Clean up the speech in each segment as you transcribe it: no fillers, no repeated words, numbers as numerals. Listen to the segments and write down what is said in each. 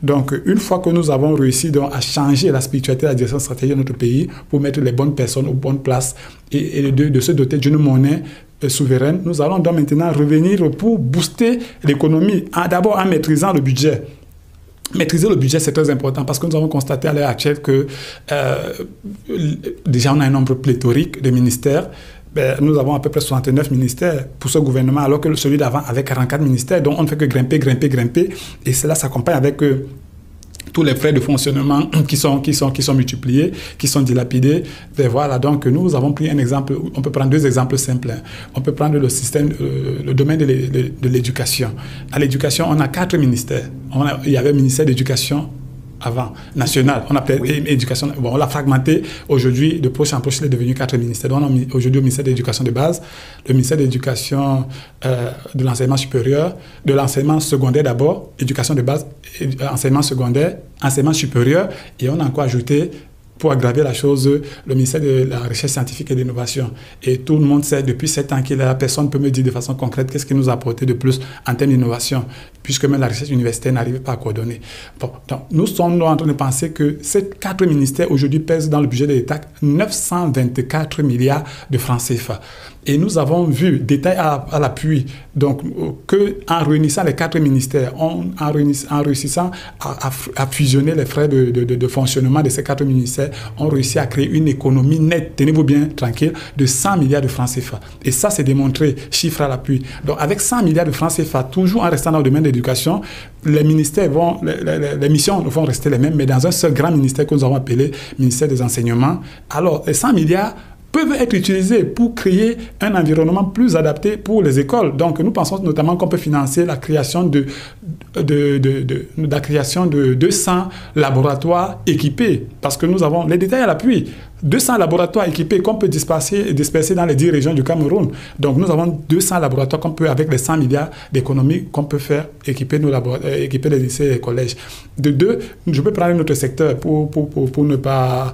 Donc, une fois que nous avons réussi donc, à changer la spiritualité, la direction stratégique de notre pays pour mettre les bonnes personnes aux bonnes places et de se doter d'une monnaie souveraine, nous allons donc maintenant revenir pour booster l'économie, d'abord en maîtrisant le budget. Maîtriser le budget, c'est très important parce que nous avons constaté à l'heure actuelle que déjà on a un nombre pléthorique de ministères. Nous avons à peu près 69 ministères pour ce gouvernement, alors que celui d'avant avait 44 ministères. Donc on ne fait que grimper. Et cela s'accompagne avec tous les frais de fonctionnement qui sont multipliés, qui sont dilapidés. Et voilà, donc nous avons pris un exemple, on peut prendre deux exemples simples. On peut prendre le système, le domaine de l'éducation. À l'éducation, on a 4 ministères. Il y avait le ministère de l'Éducation avant, national. On appelait éducation. Bon, on l'a fragmenté. Aujourd'hui, de proche en proche, il est devenu 4 ministères. Donc, on a aujourd'hui le ministère de l'Éducation de base, le ministère de l'Éducation de l'enseignement supérieur, de l'enseignement secondaire d'abord, éducation de base, enseignement secondaire, enseignement supérieur. Et on a encore ajouté, pour aggraver la chose, le ministère de la Recherche scientifique et de l'Innovation. Et tout le monde sait, depuis 7 ans qu'il est là, personne ne peut me dire de façon concrète qu'est-ce qu'il nous a apporté de plus en termes d'innovation, puisque même la recherche universitaire n'arrive pas à coordonner. Bon, donc, nous sommes en train de penser que ces 4 ministères aujourd'hui pèsent dans le budget de l'État 924 milliards de francs CFA. Et nous avons vu, détail à l'appui, donc qu'en réunissant les 4 ministères, en réussissant à fusionner les frais de fonctionnement de ces 4 ministères, on réussit à créer une économie nette, tenez-vous bien tranquille, de 100 milliards de francs CFA. Et ça, c'est démontré, chiffre à l'appui. Donc avec 100 milliards de francs CFA, toujours en restant dans le domaine de l'éducation, les ministères les missions vont rester les mêmes, mais dans un seul grand ministère que nous avons appelé ministère des enseignements. Alors, les 100 milliards peuvent être utilisés pour créer un environnement plus adapté pour les écoles. Donc, nous pensons notamment qu'on peut financer la création de 200 laboratoires équipés, parce que nous avons les détails à l'appui. 200 laboratoires équipés qu'on peut disperser dans les 10 régions du Cameroun. Donc, nous avons 200 laboratoires qu'on peut, avec les 100 milliards d'économies qu'on peut faire, équiper les lycées et les collèges. De deux, je peux prendre un autre secteur pour ne pas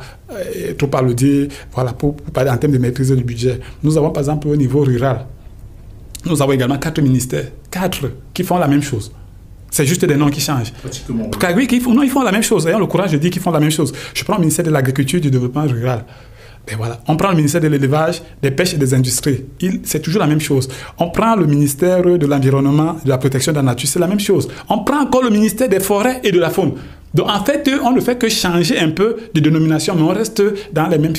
trop applaudir, voilà, pour parler en termes de maîtrise du budget. Nous avons, par exemple, au niveau rural, nous avons également 4 ministères, 4 qui font la même chose. C'est juste des noms qui changent. Pratiquement. Oui, ils font la même chose. Ayons le courage de dire qu'ils font la même chose. Je prends le ministère de l'Agriculture et du Développement rural. Et voilà. On prend le ministère de l'Élevage, des Pêches et des Industries. C'est toujours la même chose. On prend le ministère de l'Environnement, de la Protection de la Nature. C'est la même chose. On prend encore le ministère des Forêts et de la Faune. Donc, en fait, on ne fait que changer un peu de dénomination, mais on reste dans les mêmes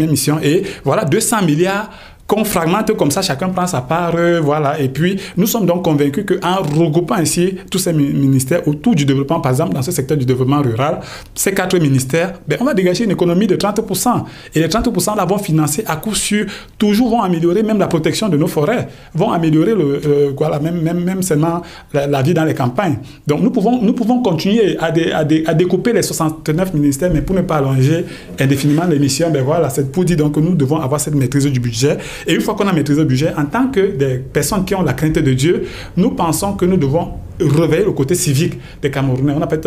missions. Et voilà, 200 milliards qu'on fragmente comme ça, chacun prend sa part, voilà. Et puis, nous sommes donc convaincus qu'en regroupant ainsi tous ces ministères autour du développement, par exemple, dans ce secteur du développement rural, ces 4 ministères, on va dégager une économie de 30%. Et les 30% là vont financer à coup sûr, toujours vont améliorer même la protection de nos forêts, vont améliorer même seulement la vie dans les campagnes. Donc, nous pouvons continuer à découper les 69 ministères, mais pour ne pas allonger indéfiniment les missions, voilà, c'est pour dire donc que nous devons avoir cette maîtrise du budget. Et une fois qu'on a maîtrisé le budget, en tant que des personnes qui ont la crainte de Dieu, nous pensons que nous devons réveiller le côté civique des Camerounais. On appelle